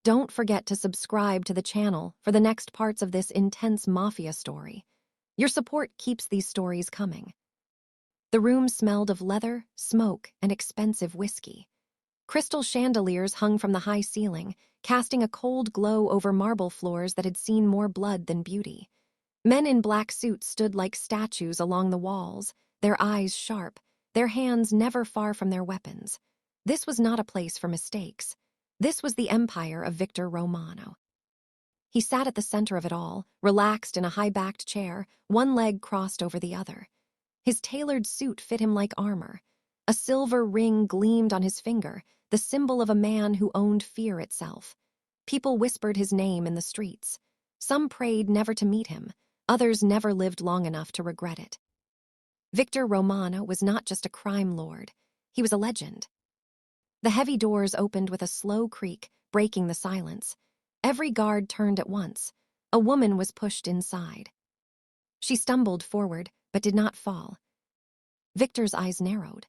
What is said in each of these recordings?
Don't forget to subscribe to the channel for the next parts of this intense mafia story. Your support keeps these stories coming. The room smelled of leather, smoke, and expensive whiskey. Crystal chandeliers hung from the high ceiling, casting a cold glow over marble floors that had seen more blood than beauty. Men in black suits stood like statues along the walls, their eyes sharp, their hands never far from their weapons. This was not a place for mistakes. This was the empire of Victor Romano. He sat at the center of it all, relaxed in a high-backed chair, one leg crossed over the other. His tailored suit fit him like armor. A silver ring gleamed on his finger, the symbol of a man who owned fear itself. People whispered his name in the streets. Some prayed never to meet him. Others never lived long enough to regret it. Victor Romano was not just a crime lord. He was a legend. The heavy doors opened with a slow creak, breaking the silence. Every guard turned at once. A woman was pushed inside. She stumbled forward, but did not fall. Victor's eyes narrowed.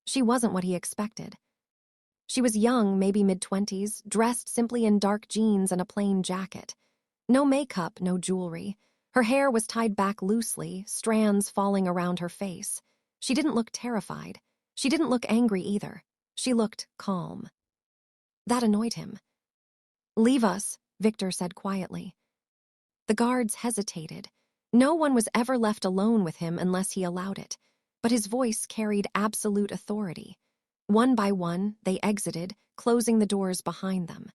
She wasn't what he expected. She was young, maybe mid-20s, dressed simply in dark jeans and a plain jacket. No makeup, no jewelry. Her hair was tied back loosely, strands falling around her face. She didn't look terrified. She didn't look angry either. She looked calm. That annoyed him. "Leave us," Victor said quietly. The guards hesitated. No one was ever left alone with him unless he allowed it, but his voice carried absolute authority. One by one, they exited, closing the doors behind them.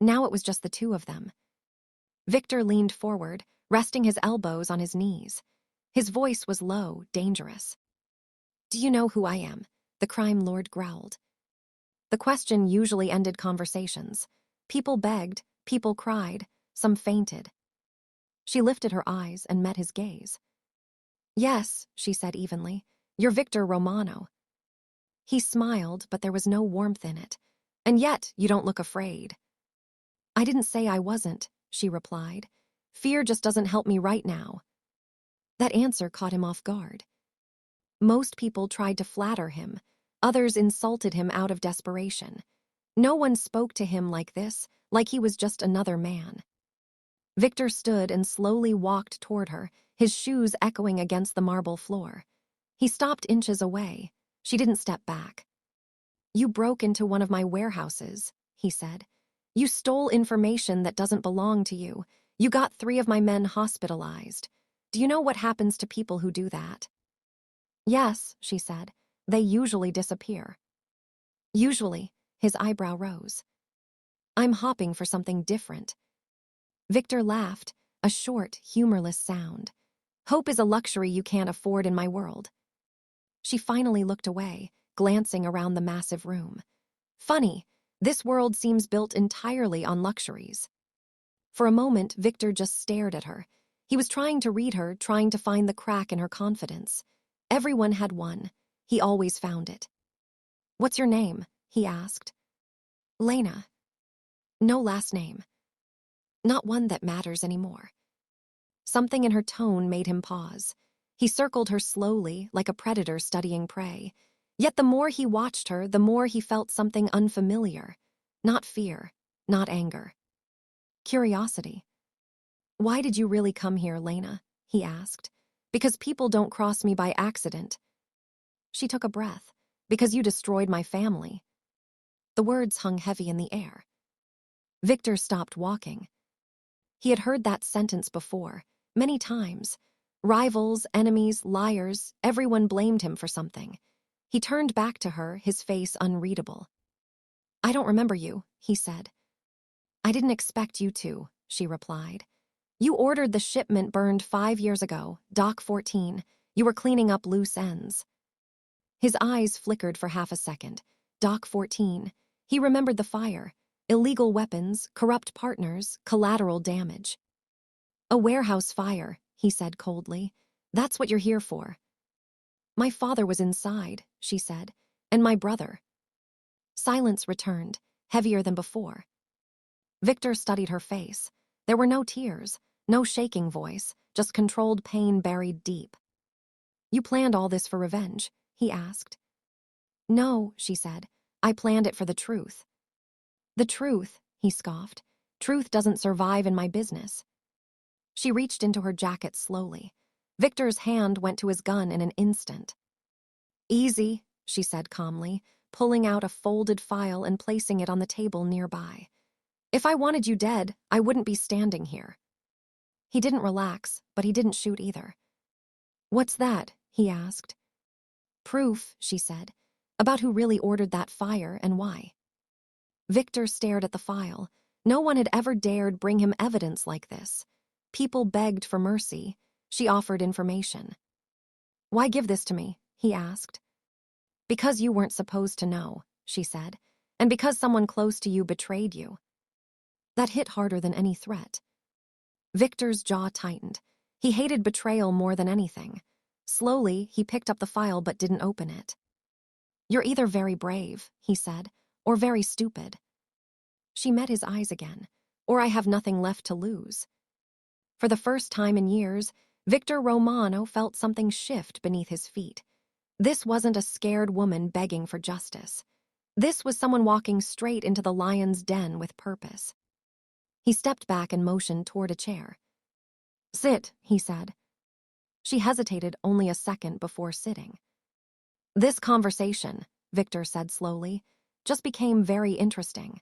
Now it was just the two of them. Victor leaned forward, resting his elbows on his knees. His voice was low, dangerous. "Do you know who I am?" the crime lord growled. The question usually ended conversations. People begged, people cried, some fainted. She lifted her eyes and met his gaze. "Yes," she said evenly, "you're Victor Romano." He smiled, but there was no warmth in it. "And yet, you don't look afraid." "I didn't say I wasn't," she replied. "Fear just doesn't help me right now." That answer caught him off guard. Most people tried to flatter him. Others insulted him out of desperation. No one spoke to him like this, like he was just another man. Victor stood and slowly walked toward her, his shoes echoing against the marble floor. He stopped inches away. She didn't step back. "You broke into one of my warehouses," he said. "You stole information that doesn't belong to you. You got 3 of my men hospitalized. Do you know what happens to people who do that?" "Yes," she said. "They usually disappear." "Usually," his eyebrow rose. "I'm hopping for something different." Victor laughed, a short, humorless sound. "Hope is a luxury you can't afford in my world." She finally looked away, glancing around the massive room. Funny, this world seems built entirely on luxuries. For a moment, Victor just stared at her. He was trying to read her, trying to find the crack in her confidence. Everyone had one. He always found it. "What's your name?" he asked. "Lena." "No last name." "Not one that matters anymore." Something in her tone made him pause. He circled her slowly, like a predator studying prey. Yet the more he watched her, the more he felt something unfamiliar. Not fear, not anger. Curiosity. "Why did you really come here, Lena?" he asked. "Because people don't cross me by accident." She took a breath. "Because you destroyed my family." The words hung heavy in the air. Victor stopped walking. He had heard that sentence before, many times. Rivals, enemies, liars, everyone blamed him for something. He turned back to her, his face unreadable. "I don't remember you," he said. "I didn't expect you to," she replied. "You ordered the shipment burned 5 years ago, Dock 14. You were cleaning up loose ends." His eyes flickered for half a second. Dock 14. He remembered the fire. Illegal weapons, corrupt partners, collateral damage. "A warehouse fire," he said coldly. "That's what you're here for." "My father was inside," she said, "and my brother." Silence returned, heavier than before. Victor studied her face. There were no tears, no shaking voice, just controlled pain buried deep. "You planned all this for revenge?" he asked. "No," she said. "I planned it for the truth." "The truth," he scoffed. "Truth doesn't survive in my business." She reached into her jacket slowly. Victor's hand went to his gun in an instant. "Easy," she said calmly, pulling out a folded file and placing it on the table nearby. "If I wanted you dead, I wouldn't be standing here." He didn't relax, but he didn't shoot either. "What's that?" he asked. "Proof," she said, "about who really ordered that fire and why." Victor stared at the file. No one had ever dared bring him evidence like this. People begged for mercy. She offered information. "Why give this to me?" he asked. "Because you weren't supposed to know," she said, "and because someone close to you betrayed you." That hit harder than any threat. Victor's jaw tightened. He hated betrayal more than anything. Slowly, he picked up the file but didn't open it. "You're either very brave," he said, "or very stupid." She met his eyes again. "Or I have nothing left to lose." For the first time in years, Victor Romano felt something shift beneath his feet. This wasn't a scared woman begging for justice. This was someone walking straight into the lion's den with purpose. He stepped back and motioned toward a chair. "Sit," he said. She hesitated only a second before sitting. "This conversation," Victor said slowly, "just became very interesting."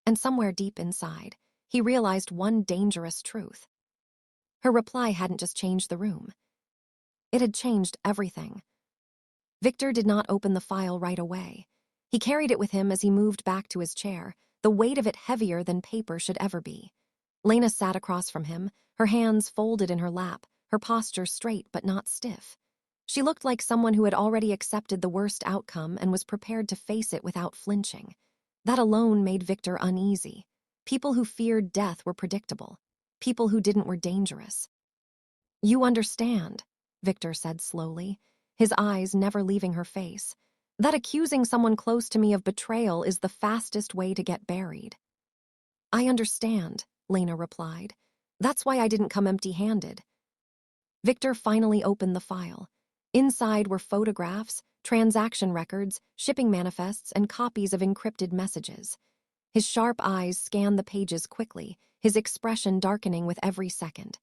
And somewhere deep inside, he realized one dangerous truth. Her reply hadn't just changed the room. It had changed everything. Victor did not open the file right away. He carried it with him as he moved back to his chair, the weight of it heavier than paper should ever be. Lena sat across from him, her hands folded in her lap, her posture straight but not stiff. She looked like someone who had already accepted the worst outcome and was prepared to face it without flinching. That alone made Victor uneasy. People who feared death were predictable. People who didn't were dangerous. "You understand," Victor said slowly, his eyes never leaving her face, "that accusing someone close to me of betrayal is the fastest way to get buried." "I understand," Lena replied. "That's why I didn't come empty-handed." Victor finally opened the file. Inside were photographs, transaction records, shipping manifests, and copies of encrypted messages. His sharp eyes scanned the pages quickly, his expression darkening with every second.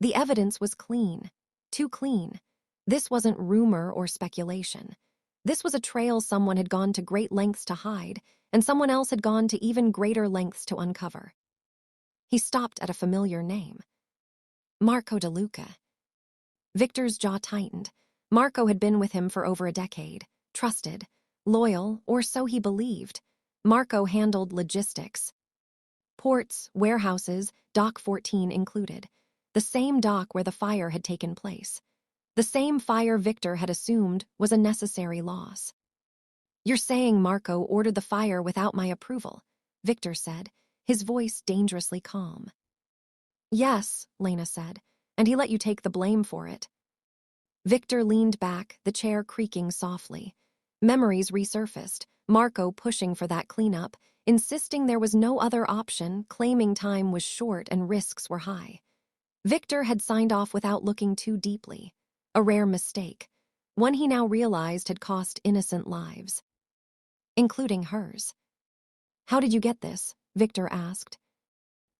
The evidence was clean. Too clean. This wasn't rumor or speculation. This was a trail someone had gone to great lengths to hide, and someone else had gone to even greater lengths to uncover. He stopped at a familiar name. Marco DeLuca. Victor's jaw tightened. Marco had been with him for over a decade. Trusted. Loyal, or so he believed. Marco handled logistics. Ports, warehouses, Dock 14 included. The same dock where the fire had taken place. The same fire Victor had assumed was a necessary loss. "You're saying Marco ordered the fire without my approval," Victor said, his voice dangerously calm. "Yes," Lena said, "and he let you take the blame for it." Victor leaned back, the chair creaking softly. Memories resurfaced, Marco pushing for that cleanup, insisting there was no other option, claiming time was short and risks were high. Victor had signed off without looking too deeply. A rare mistake. One he now realized had cost innocent lives. Including hers. "How did you get this?" Victor asked.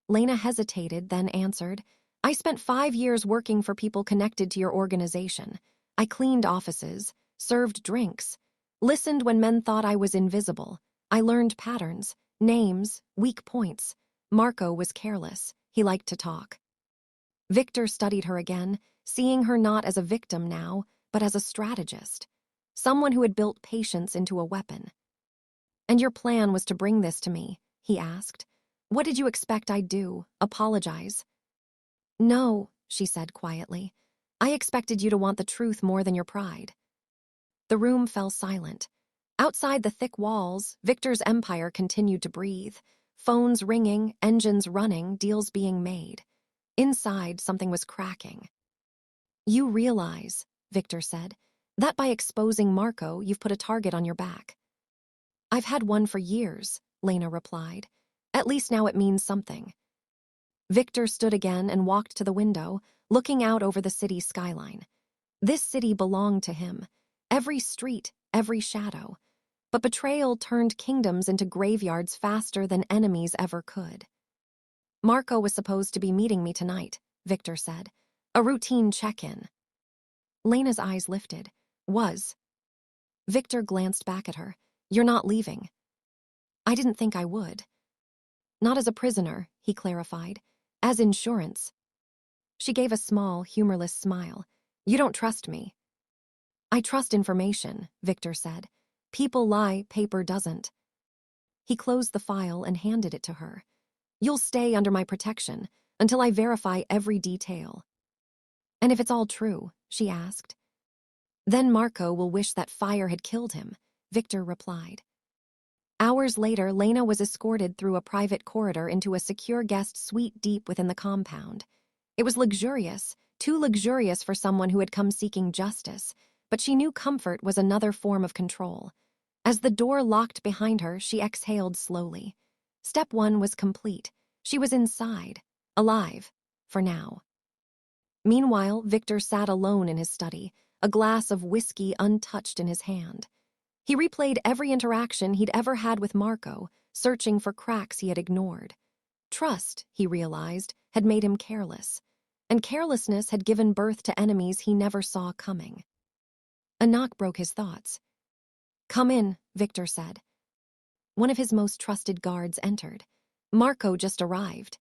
Lena hesitated, then answered, "I spent 5 years working for people connected to your organization. I cleaned offices, served drinks, listened when men thought I was invisible. I learned patterns, names, weak points. Marco was careless. He liked to talk." Victor studied her again, seeing her not as a victim now, but as a strategist. Someone who had built patience into a weapon. "And your plan was to bring this to me?" he asked. "What did you expect I'd do? Apologize?" "No," she said quietly. "I expected you to want the truth more than your pride." The room fell silent. Outside the thick walls, Victor's empire continued to breathe. Phones ringing, engines running, deals being made. Inside, something was cracking. "You realize," Victor said, "that by exposing Marco, you've put a target on your back." "I've had one for years," Lena replied. "At least now it means something." Victor stood again and walked to the window, looking out over the city's skyline. This city belonged to him. Every street, every shadow. But betrayal turned kingdoms into graveyards faster than enemies ever could. Marco was supposed to be meeting me tonight, Victor said. A routine check-in. Lena's eyes lifted. Was. Victor glanced back at her. You're not leaving. I didn't think I would. Not as a prisoner, he clarified. As insurance. She gave a small, humorless smile. You don't trust me. I trust information, Victor said. People lie, paper doesn't. He closed the file and handed it to her. You'll stay under my protection until I verify every detail. And if it's all true, she asked. Then Marco will wish that fire had killed him, Victor replied. Hours later, Lena was escorted through a private corridor into a secure guest suite deep within the compound. It was luxurious, too luxurious for someone who had come seeking justice, but she knew comfort was another form of control. As the door locked behind her, she exhaled slowly. Step 1 was complete. She was inside, alive, for now. Meanwhile, Victor sat alone in his study, a glass of whiskey untouched in his hand. He replayed every interaction he'd ever had with Marco, searching for cracks he had ignored. Trust, he realized, had made him careless, and carelessness had given birth to enemies he never saw coming. A knock broke his thoughts. Come in, Victor said. One of his most trusted guards entered. Marco just arrived.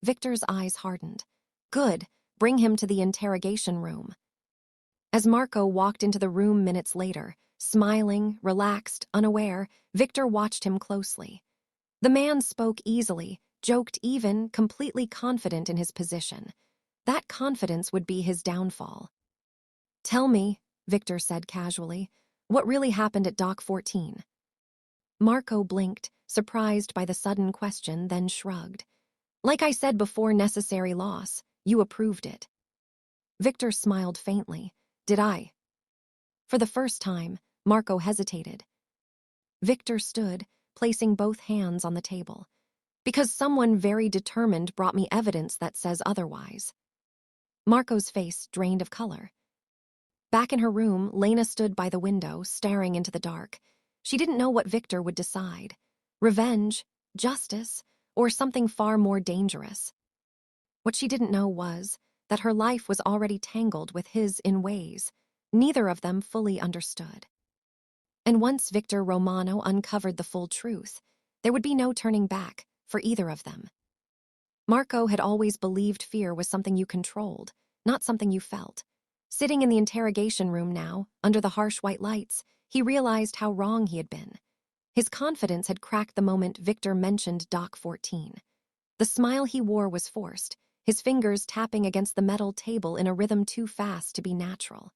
Victor's eyes hardened. Good, bring him to the interrogation room. As Marco walked into the room minutes later, smiling, relaxed, unaware, Victor watched him closely. The man spoke easily, joked even, completely confident in his position. That confidence would be his downfall. Tell me, Victor said casually, what really happened at Dock 14? Marco blinked, surprised by the sudden question, then shrugged. Like I said before, necessary loss. You approved it. Victor smiled faintly. Did I? For the first time, Marco hesitated. Victor stood, placing both hands on the table. Because someone very determined brought me evidence that says otherwise. Marco's face drained of color. Back in her room, Lena stood by the window, staring into the dark. She didn't know what Victor would decide. Revenge, justice, or something far more dangerous. What she didn't know was that her life was already tangled with his in ways neither of them fully understood. And once Victor Romano uncovered the full truth, there would be no turning back for either of them. Marco had always believed fear was something you controlled, not something you felt. Sitting in the interrogation room now, under the harsh white lights, he realized how wrong he had been. His confidence had cracked the moment Victor mentioned Dock 14. The smile he wore was forced, his fingers tapping against the metal table in a rhythm too fast to be natural.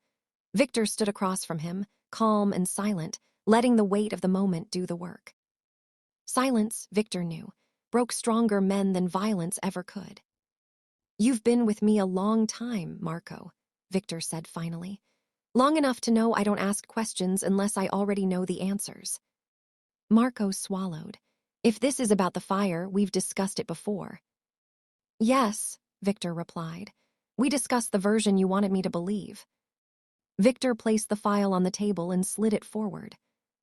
Victor stood across from him, calm and silent, letting the weight of the moment do the work. Silence, Victor knew, broke stronger men than violence ever could. You've been with me a long time, Marco, Victor said finally. Long enough to know I don't ask questions unless I already know the answers. Marco swallowed. If this is about the fire, we've discussed it before. Yes, Victor replied. We discussed the version you wanted me to believe. Victor placed the file on the table and slid it forward.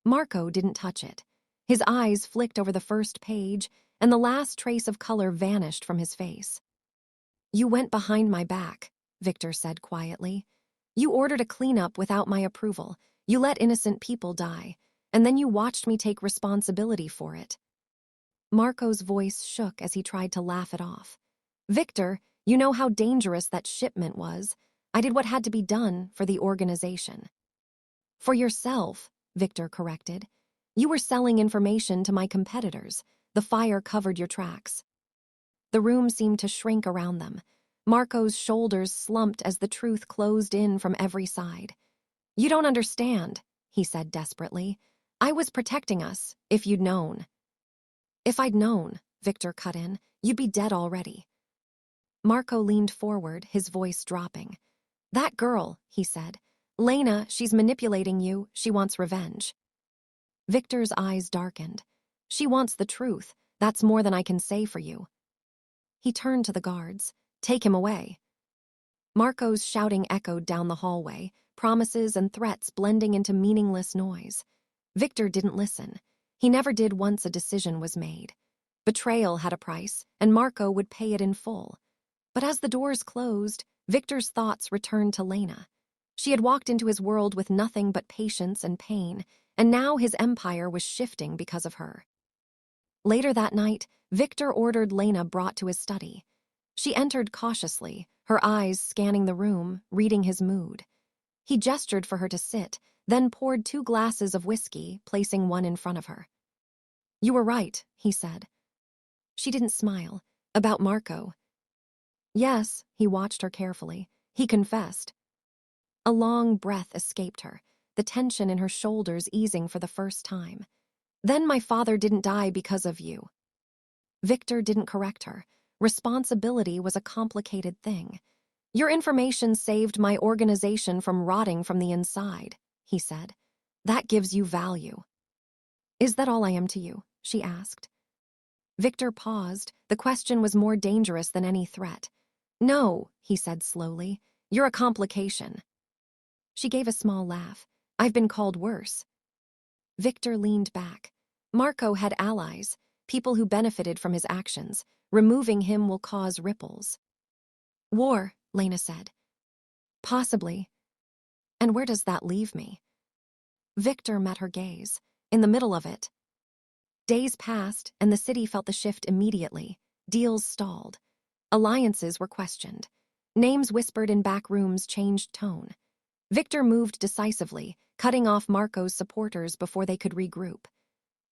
Marco didn't touch it. His eyes flicked over the first page, and the last trace of color vanished from his face. You went behind my back, Victor said quietly. You ordered a cleanup without my approval. You let innocent people die, and then you watched me take responsibility for it. Marco's voice shook as he tried to laugh it off. Victor, you know how dangerous that shipment was. I did what had to be done for the organization. For yourself, Victor corrected. You were selling information to my competitors. The fire covered your tracks. The room seemed to shrink around them. Marco's shoulders slumped as the truth closed in from every side. You don't understand, he said desperately. I was protecting us, if you'd known. If I'd known, Victor cut in, you'd be dead already. Marco leaned forward, his voice dropping. That girl, he said. Lena, she's manipulating you. She wants revenge. Victor's eyes darkened. She wants the truth. That's more than I can say for you. He turned to the guards. Take him away. Marco's shouting echoed down the hallway, promises and threats blending into meaningless noise. Victor didn't listen. He never did once a decision was made. Betrayal had a price, and Marco would pay it in full. But as the doors closed, Victor's thoughts returned to Lena. She had walked into his world with nothing but patience and pain, and now his empire was shifting because of her. Later that night, Victor ordered Lena brought to his study. She entered cautiously, her eyes scanning the room, reading his mood. He gestured for her to sit, then poured 2 glasses of whiskey, placing one in front of her. "You were right," he said. She didn't smile. "About Marco?" "Yes," he watched her carefully. "He confessed." A long breath escaped her, the tension in her shoulders easing for the first time. "Then my father didn't die because of you." Victor didn't correct her. Responsibility was a complicated thing. "Your information saved my organization from rotting from the inside," he said. "That gives you value." "Is that all I am to you?" she asked. Victor paused. The question was more dangerous than any threat. "No," he said slowly. "You're a complication." She gave a small laugh. "I've been called worse." Victor leaned back. Marco had allies, people who benefited from his actions. Removing him will cause ripples. "War," Lena said. "Possibly. And where does that leave me?" Victor met her gaze. "In the middle of it." Days passed, and the city felt the shift immediately. Deals stalled. Alliances were questioned. Names whispered in back rooms changed tone. Victor moved decisively, cutting off Marco's supporters before they could regroup.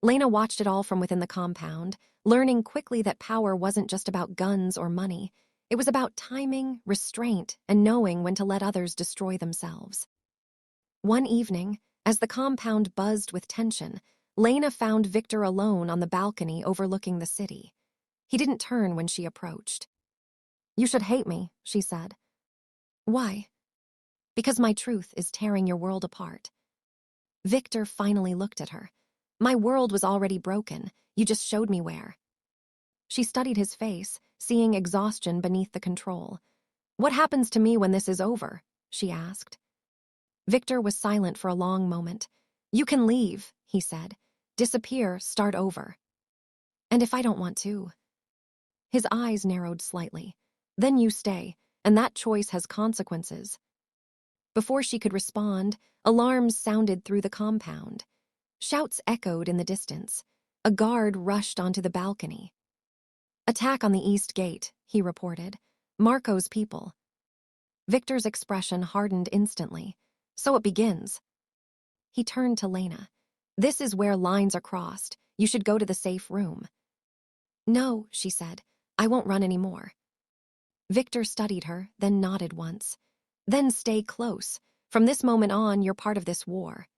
Lena watched it all from within the compound, learning quickly that power wasn't just about guns or money. It was about timing, restraint, and knowing when to let others destroy themselves. One evening, as the compound buzzed with tension, Lena found Victor alone on the balcony overlooking the city. He didn't turn when she approached. "You should hate me," she said. "Why?" "Because my truth is tearing your world apart." Victor finally looked at her. "My world was already broken. You just showed me where." She studied his face, seeing exhaustion beneath the control. "What happens to me when this is over?" she asked. Victor was silent for a long moment. "You can leave," he said. "Disappear, start over." "And if I don't want to?" His eyes narrowed slightly. "Then you stay, and that choice has consequences." Before she could respond, alarms sounded through the compound. Shouts echoed in the distance. A guard rushed onto the balcony. "Attack on the east gate," he reported. "Marco's people." Victor's expression hardened instantly. "So it begins." He turned to Lena. "This is where lines are crossed. You should go to the safe room." "No," she said. "I won't run anymore." Victor studied her, then nodded once. "Then stay close. From this moment on, you're part of this war."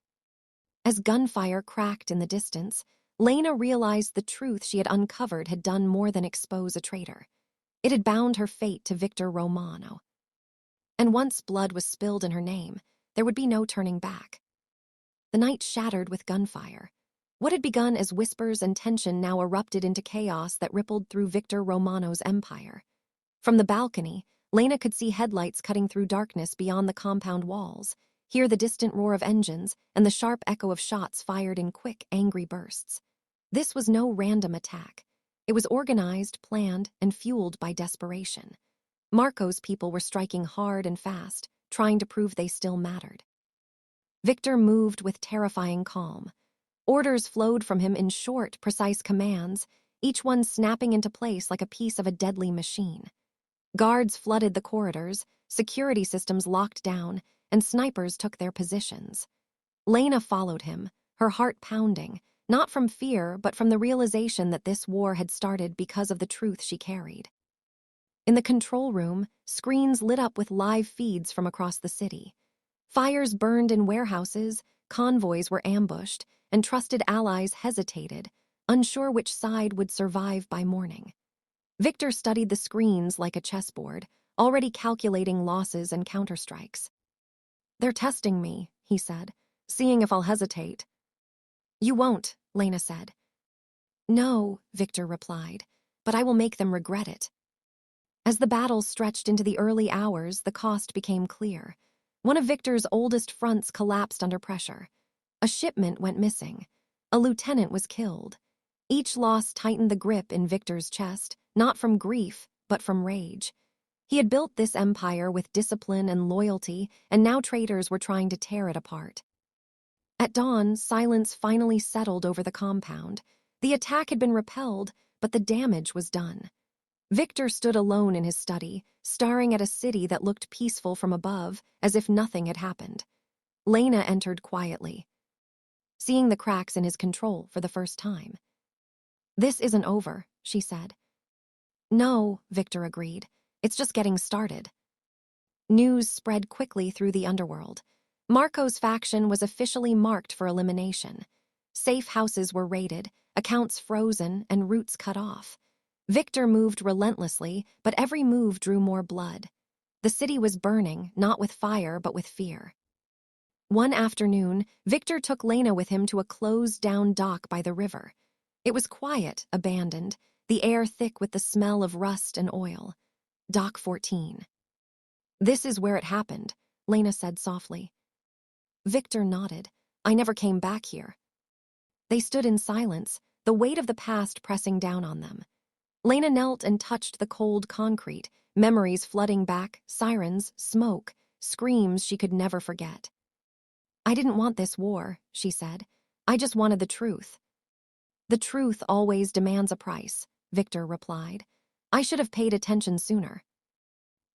As gunfire cracked in the distance, Lena realized the truth she had uncovered had done more than expose a traitor. It had bound her fate to Victor Romano. And once blood was spilled in her name, there would be no turning back. The night shattered with gunfire. What had begun as whispers and tension now erupted into chaos that rippled through Victor Romano's empire. From the balcony, Lena could see headlights cutting through darkness beyond the compound walls, hear the distant roar of engines and the sharp echo of shots fired in quick, angry bursts. This was no random attack. It was organized, planned, and fueled by desperation. Marco's people were striking hard and fast, trying to prove they still mattered. Victor moved with terrifying calm. Orders flowed from him in short, precise commands, each one snapping into place like a piece of a deadly machine. Guards flooded the corridors, security systems locked down, and snipers took their positions. Lena followed him, her heart pounding, not from fear but from the realization that this war had started because of the truth she carried. In the control room, screens lit up with live feeds from across the city. Fires burned in warehouses, convoys were ambushed, and trusted allies hesitated, unsure which side would survive by morning. Victor studied the screens like a chessboard, already calculating losses and counterstrikes. "They're testing me," he said, "seeing if I'll hesitate." "You won't," Lena said. "No," Victor replied, "but I will make them regret it." As the battle stretched into the early hours, the cost became clear. One of Victor's oldest fronts collapsed under pressure. A shipment went missing. A lieutenant was killed. Each loss tightened the grip in Victor's chest, not from grief, but from rage. He had built this empire with discipline and loyalty, and now traitors were trying to tear it apart. At dawn, silence finally settled over the compound. The attack had been repelled, but the damage was done. Victor stood alone in his study, staring at a city that looked peaceful from above, as if nothing had happened. Lena entered quietly, seeing the cracks in his control for the first time. "This isn't over," she said. "No," Victor agreed. "It's just getting started." News spread quickly through the underworld. Marco's faction was officially marked for elimination. Safe houses were raided, accounts frozen, and routes cut off. Victor moved relentlessly, but every move drew more blood. The city was burning, not with fire, but with fear. One afternoon, Victor took Lena with him to a closed-down dock by the river. It was quiet, abandoned, the air thick with the smell of rust and oil. Dock 14. "This is where it happened," Lena said softly. Victor nodded. "I never came back here." They stood in silence, the weight of the past pressing down on them. Lena knelt and touched the cold concrete, memories flooding back, sirens, smoke, screams she could never forget. "I didn't want this war," she said. "I just wanted the truth." "The truth always demands a price," Victor replied. "I should have paid attention sooner."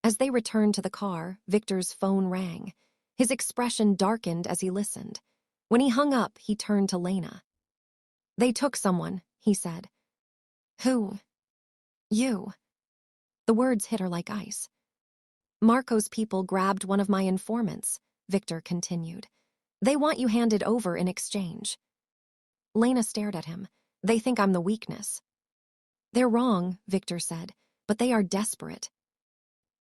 As they returned to the car, Victor's phone rang. His expression darkened as he listened. When he hung up, he turned to Lena. "They took someone," he said. "Who?" "You." The words hit her like ice. "Marco's people grabbed one of my informants," Victor continued. "They want you handed over in exchange." Lena stared at him. "They think I'm the weakness." "They're wrong," Victor said, "but they are desperate."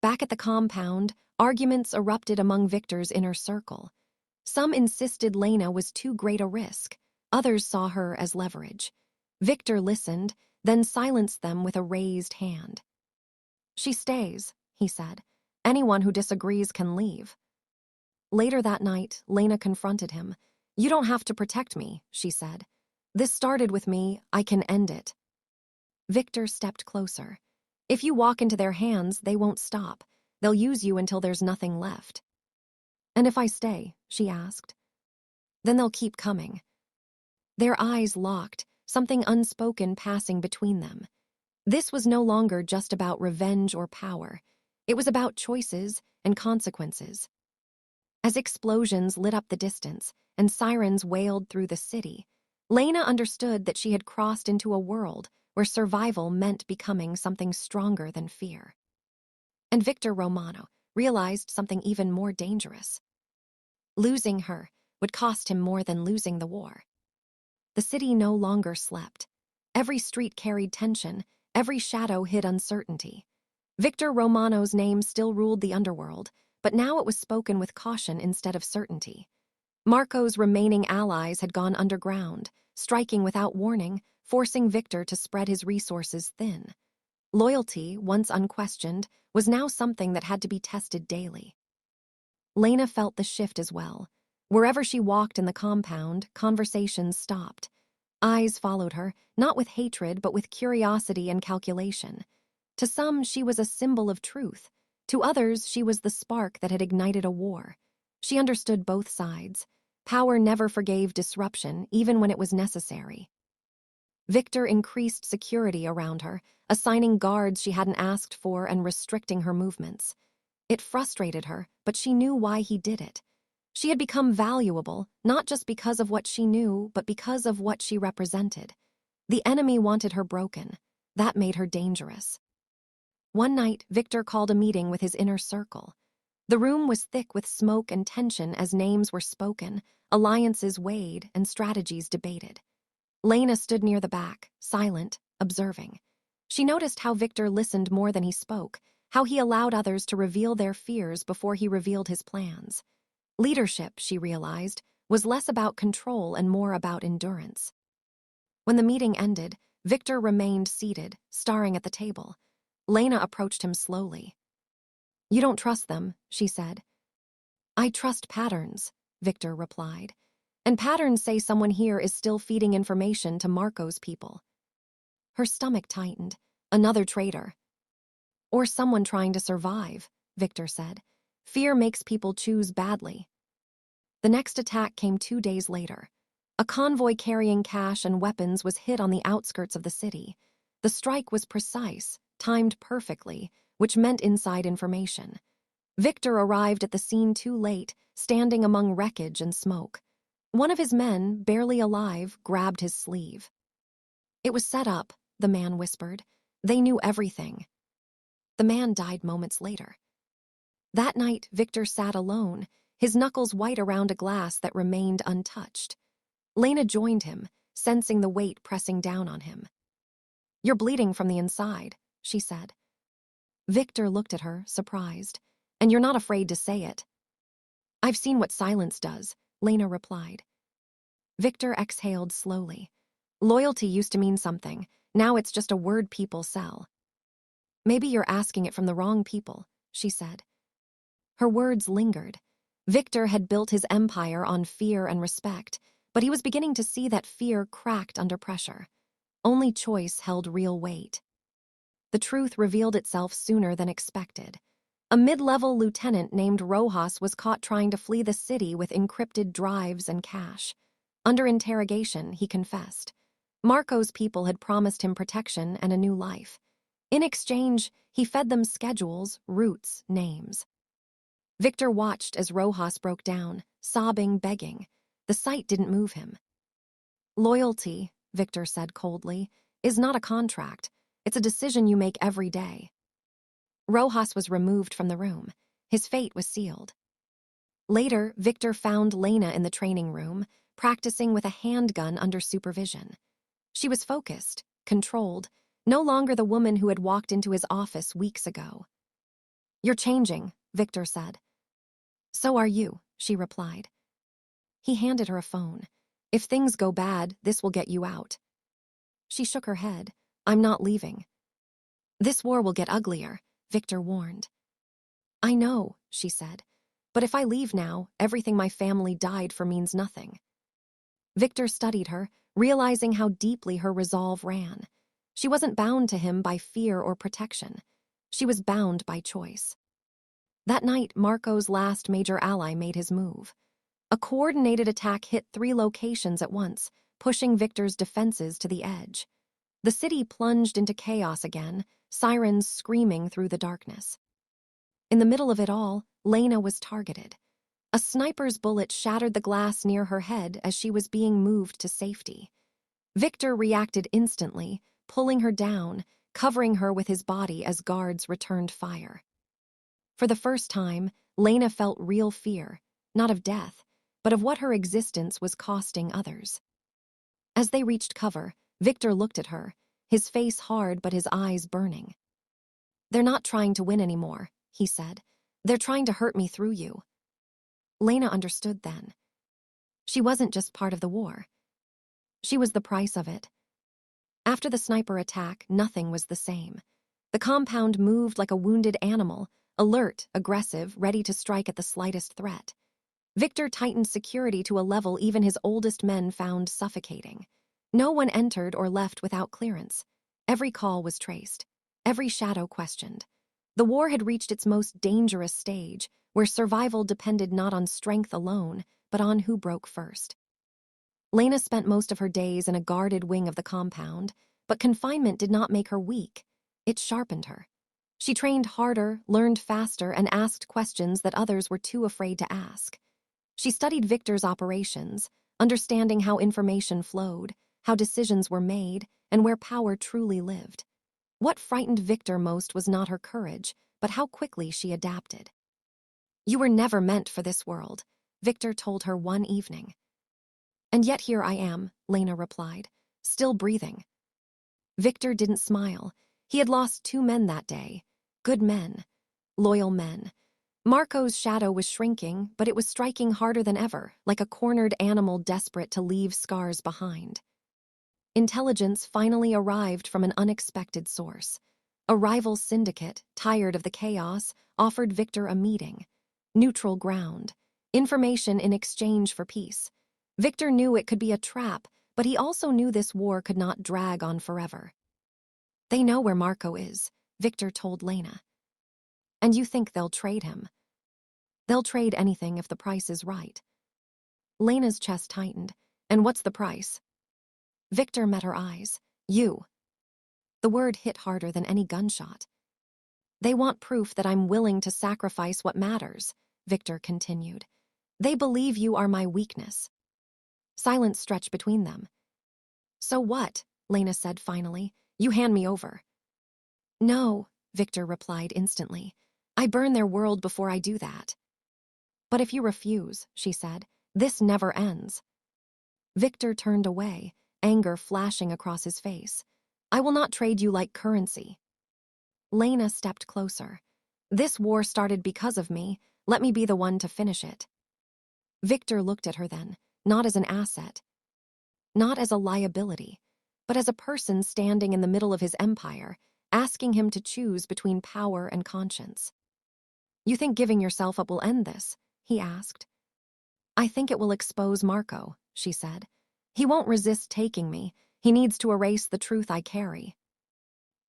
Back at the compound, arguments erupted among Victor's inner circle. Some insisted Lena was too great a risk. Others saw her as leverage. Victor listened, then silenced them with a raised hand. "She stays," he said. "Anyone who disagrees can leave." Later that night, Lena confronted him. "You don't have to protect me," she said. "This started with me. I can end it." Victor stepped closer. "If you walk into their hands, they won't stop. They'll use you until there's nothing left." "And if I stay?" she asked. "Then they'll keep coming." Their eyes locked, something unspoken passing between them. This was no longer just about revenge or power. It was about choices and consequences. As explosions lit up the distance and sirens wailed through the city, Lena understood that she had crossed into a world where survival meant becoming something stronger than fear. And Victor Romano realized something even more dangerous. Losing her would cost him more than losing the war. The city no longer slept. Every street carried tension, every shadow hid uncertainty. Victor Romano's name still ruled the underworld, but now it was spoken with caution instead of certainty. Marco's remaining allies had gone underground, striking without warning, forcing Victor to spread his resources thin. Loyalty, once unquestioned, was now something that had to be tested daily. Lena felt the shift as well. Wherever she walked in the compound, conversations stopped. Eyes followed her, not with hatred but with curiosity and calculation. To some, she was a symbol of truth. To others, she was the spark that had ignited a war. She understood both sides. Power never forgave disruption, even when it was necessary. Victor increased security around her, assigning guards she hadn't asked for and restricting her movements. It frustrated her, but she knew why he did it. She had become valuable, not just because of what she knew, but because of what she represented. The enemy wanted her broken. That made her dangerous. One night, Victor called a meeting with his inner circle. The room was thick with smoke and tension as names were spoken, alliances weighed, and strategies debated. Lena stood near the back, silent, observing. She noticed how Victor listened more than he spoke, how he allowed others to reveal their fears before he revealed his plans. Leadership, she realized, was less about control and more about endurance. When the meeting ended, Victor remained seated, staring at the table. Lena approached him slowly. "You don't trust them," she said. "I trust patterns," Victor replied. And patterns say someone here is still feeding information to Marco's people. Her stomach tightened. Another traitor. Or someone trying to survive, Victor said. Fear makes people choose badly. The next attack came 2 days later. A convoy carrying cash and weapons was hit on the outskirts of the city. The strike was precise, timed perfectly, which meant inside information. Victor arrived at the scene too late, standing among wreckage and smoke. One of his men, barely alive, grabbed his sleeve. It was set up, the man whispered. They knew everything. The man died moments later. That night, Victor sat alone, his knuckles white around a glass that remained untouched. Lena joined him, sensing the weight pressing down on him. You're bleeding from the inside, she said. Victor looked at her, surprised. And you're not afraid to say it. I've seen what silence does, Lena replied. Victor exhaled slowly. Loyalty used to mean something. Now it's just a word people sell. Maybe you're asking it from the wrong people, she said. Her words lingered. Victor had built his empire on fear and respect, but he was beginning to see that fear cracked under pressure. Only choice held real weight. The truth revealed itself sooner than expected. A mid-level lieutenant named Rojas was caught trying to flee the city with encrypted drives and cash. Under interrogation, he confessed. Marco's people had promised him protection and a new life. In exchange, he fed them schedules, routes, names. Victor watched as Rojas broke down, sobbing, begging. The sight didn't move him. Loyalty, Victor said coldly, is not a contract. It's a decision you make every day. Rojas was removed from the room. His fate was sealed. Later, Victor found Lena in the training room, practicing with a handgun under supervision. She was focused, controlled, no longer the woman who had walked into his office weeks ago. You're changing, Victor said. So are you, she replied. He handed her a phone. If things go bad, this will get you out. She shook her head. I'm not leaving. This war will get uglier, Victor warned. I know, she said. But if I leave now, everything my family died for means nothing. Victor studied her, realizing how deeply her resolve ran. She wasn't bound to him by fear or protection. She was bound by choice. That night, Marco's last major ally made his move. A coordinated attack hit 3 locations at once, pushing Victor's defenses to the edge. The city plunged into chaos again, sirens screaming through the darkness. In the middle of it all, Lena was targeted. A sniper's bullet shattered the glass near her head as she was being moved to safety. Victor reacted instantly, pulling her down, covering her with his body as guards returned fire. For the first time, Lena felt real fear, not of death, but of what her existence was costing others. As they reached cover, Victor looked at her, his face hard but his eyes burning. They're not trying to win anymore, he said. They're trying to hurt me through you. Lena understood then. She wasn't just part of the war. She was the price of it. After the sniper attack, nothing was the same. The compound moved like a wounded animal, alert, aggressive, ready to strike at the slightest threat. Victor tightened security to a level even his oldest men found suffocating. No one entered or left without clearance. Every call was traced. Every shadow questioned. The war had reached its most dangerous stage, where survival depended not on strength alone, but on who broke first. Lena spent most of her days in a guarded wing of the compound, but confinement did not make her weak. It sharpened her. She trained harder, learned faster, and asked questions that others were too afraid to ask. She studied Victor's operations, understanding how information flowed, how decisions were made, and where power truly lived. What frightened Victor most was not her courage, but how quickly she adapted. You were never meant for this world, Victor told her one evening. And yet here I am, Lena replied, still breathing. Victor didn't smile. He had lost 2 men that day. Good men. Loyal men. Marco's shadow was shrinking, but it was striking harder than ever, like a cornered animal desperate to leave scars behind. Intelligence finally arrived from an unexpected source. A rival syndicate, tired of the chaos, offered Victor a meeting. Neutral ground. Information in exchange for peace. Victor knew it could be a trap, but he also knew this war could not drag on forever. They know where Marco is, Victor told Lena. And you think they'll trade him? They'll trade anything if the price is right. Lena's chest tightened. And what's the price? Victor met her eyes. You. The word hit harder than any gunshot. They want proof that I'm willing to sacrifice what matters, Victor continued. They believe you are my weakness. Silence stretched between them. So what? Lena said finally. You hand me over. No, Victor replied instantly. I burn their world before I do that. But if you refuse, she said, this never ends. Victor turned away, anger flashing across his face. I will not trade you like currency. Lena stepped closer. This war started because of me. Let me be the one to finish it. Victor looked at her then, not as an asset, not as a liability, but as a person standing in the middle of his empire, asking him to choose between power and conscience. You think giving yourself up will end this? He asked. I think it will expose Marco, she said. He won't resist taking me. He needs to erase the truth I carry.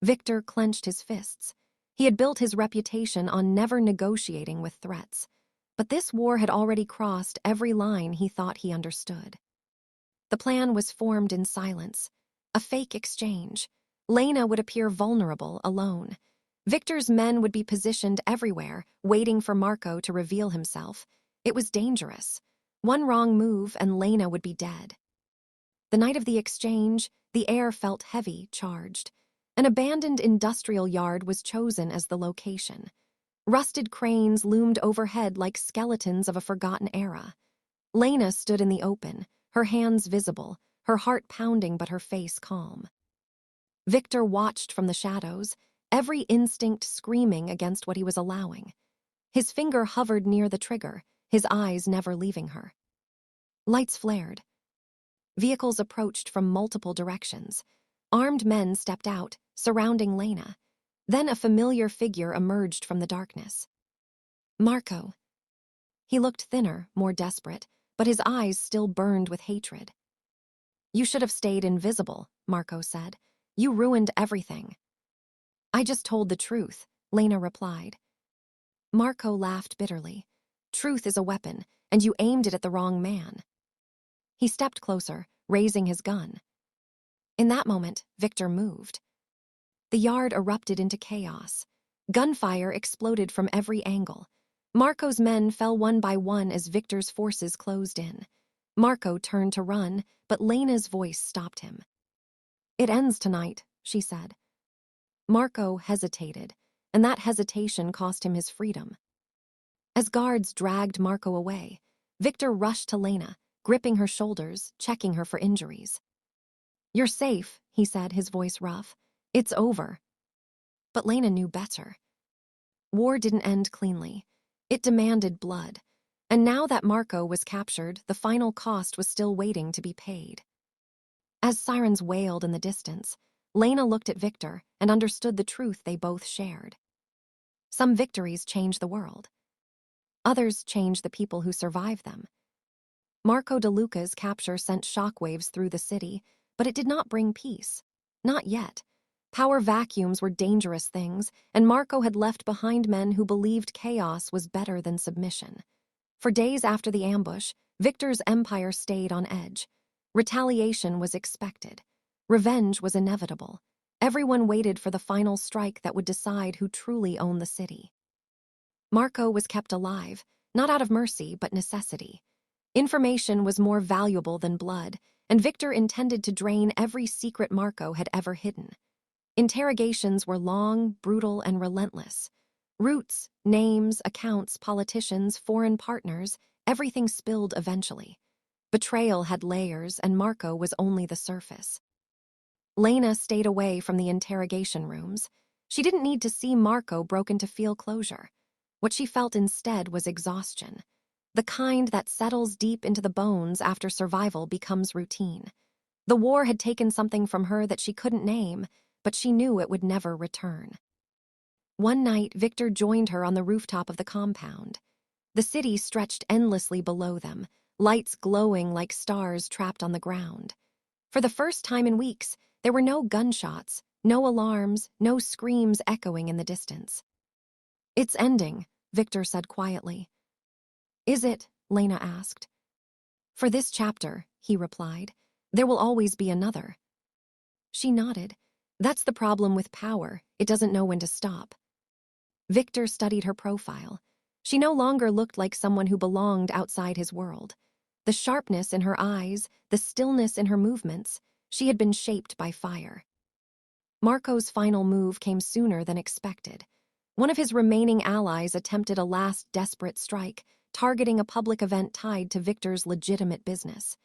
Victor clenched his fists. He had built his reputation on never negotiating with threats. But this war had already crossed every line he thought he understood. The plan was formed in silence. A fake exchange. Lena would appear vulnerable, alone. Victor's men would be positioned everywhere, waiting for Marco to reveal himself. It was dangerous. One wrong move and Lena would be dead. The night of the exchange, the air felt heavy, charged. An abandoned industrial yard was chosen as the location. Rusted cranes loomed overhead like skeletons of a forgotten era. Lena stood in the open, her hands visible, her heart pounding but her face calm. Victor watched from the shadows, every instinct screaming against what he was allowing. His finger hovered near the trigger, his eyes never leaving her. Lights flared. Vehicles approached from multiple directions. Armed men stepped out, surrounding Lena. Then a familiar figure emerged from the darkness. Marco. He looked thinner, more desperate, but his eyes still burned with hatred. You should have stayed invisible, Marco said. You ruined everything. I just told the truth, Lena replied. Marco laughed bitterly. Truth is a weapon, and you aimed it at the wrong man. He stepped closer, raising his gun. In that moment, Victor moved. The yard erupted into chaos. Gunfire exploded from every angle. Marco's men fell one by one as Victor's forces closed in. Marco turned to run, but Lena's voice stopped him. It ends tonight, she said. Marco hesitated, and that hesitation cost him his freedom. As guards dragged Marco away, Victor rushed to Lena, gripping her shoulders, checking her for injuries. You're safe, he said, his voice rough. It's over. But Lena knew better. War didn't end cleanly. It demanded blood. And now that Marco was captured, the final cost was still waiting to be paid. As sirens wailed in the distance, Lena looked at Victor and understood the truth they both shared. Some victories change the world. Others change the people who survive them. Marco De Luca's capture sent shockwaves through the city, but it did not bring peace. Not yet. Power vacuums were dangerous things, and Marco had left behind men who believed chaos was better than submission. For days after the ambush, Victor's empire stayed on edge. Retaliation was expected. Revenge was inevitable. Everyone waited for the final strike that would decide who truly owned the city. Marco was kept alive, not out of mercy but necessity. Information was more valuable than blood, and Victor intended to drain every secret Marco had ever hidden. Interrogations were long, brutal, and relentless. Roots, names, accounts, politicians, foreign partners, everything spilled eventually. Betrayal had layers, and Marco was only the surface. Lena stayed away from the interrogation rooms. She didn't need to see Marco broken to feel closure. What she felt instead was exhaustion. The kind that settles deep into the bones after survival becomes routine. The war had taken something from her that she couldn't name, but she knew it would never return. One night, Victor joined her on the rooftop of the compound. The city stretched endlessly below them, lights glowing like stars trapped on the ground. For the first time in weeks, there were no gunshots, no alarms, no screams echoing in the distance. "It's ending," Victor said quietly. "Is it?" Lena asked. "For this chapter," he replied. "There will always be another." She nodded. That's the problem with power. It doesn't know when to stop. Victor studied her profile. She no longer looked like someone who belonged outside his world. The sharpness in her eyes, the stillness in her movements, she had been shaped by fire. Marco's final move came sooner than expected. One of his remaining allies attempted a last desperate strike, targeting a public event tied to Victor's legitimate business.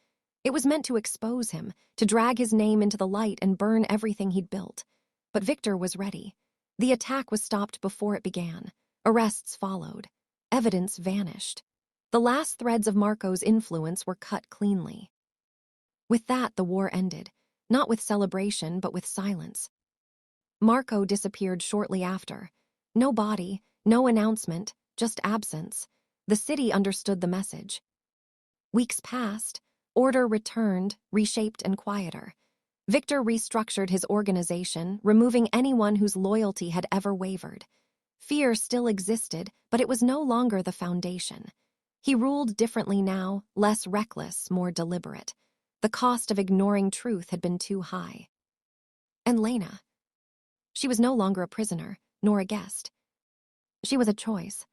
It was meant to expose him, to drag his name into the light and burn everything he'd built. But Victor was ready. The attack was stopped before it began. Arrests followed. Evidence vanished. The last threads of Marco's influence were cut cleanly. With that, the war ended, not with celebration, but with silence. Marco disappeared shortly after. No body, no announcement, just absence. The city understood the message. Weeks passed. Order returned, reshaped and quieter. Victor restructured his organization, removing anyone whose loyalty had ever wavered. Fear still existed, but it was no longer the foundation. He ruled differently now, less reckless, more deliberate. The cost of ignoring truth had been too high. And Lena. She was no longer a prisoner, nor a guest. She was a choice.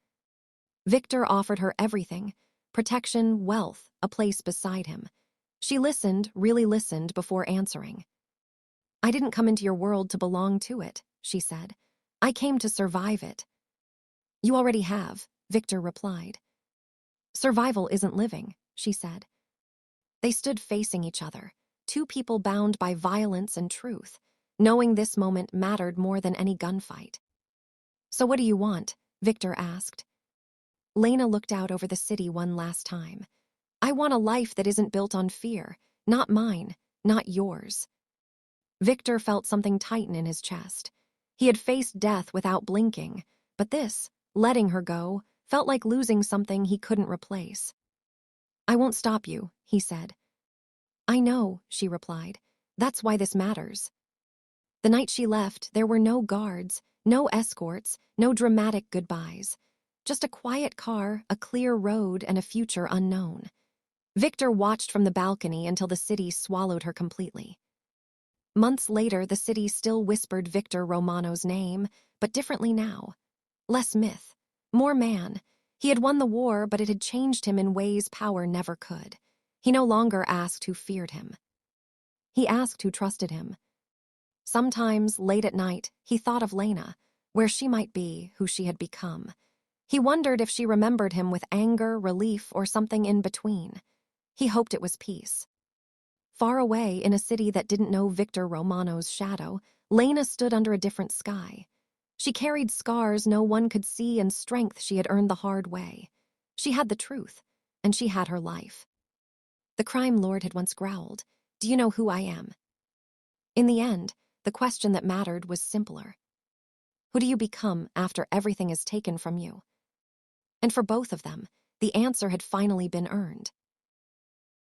Victor offered her everything: protection, wealth, a place beside him. She listened, really listened, before answering. "I didn't come into your world to belong to it," she said. "I came to survive it." "You already have," Victor replied. "Survival isn't living," she said. They stood facing each other, two people bound by violence and truth, knowing this moment mattered more than any gunfight. "So what do you want?" Victor asked. Lena looked out over the city one last time. "I want a life that isn't built on fear, not mine, not yours." Victor felt something tighten in his chest. He had faced death without blinking, but this, letting her go, felt like losing something he couldn't replace. "I won't stop you," he said. "I know," she replied. "That's why this matters." The night she left, there were no guards, no escorts, no dramatic goodbyes. Just a quiet car, a clear road, and a future unknown. Victor watched from the balcony until the city swallowed her completely. Months later, the city still whispered Victor Romano's name, but differently now. Less myth, more man. He had won the war, but it had changed him in ways power never could. He no longer asked who feared him. He asked who trusted him. Sometimes, late at night, he thought of Lena, where she might be, who she had become. He wondered if she remembered him with anger, relief, or something in between. He hoped it was peace. Far away, in a city that didn't know Victor Romano's shadow, Lena stood under a different sky. She carried scars no one could see and strength she had earned the hard way. She had the truth, and she had her life. The crime lord had once growled, "Do you know who I am?" In the end, the question that mattered was simpler. Who do you become after everything is taken from you? And for both of them, the answer had finally been earned.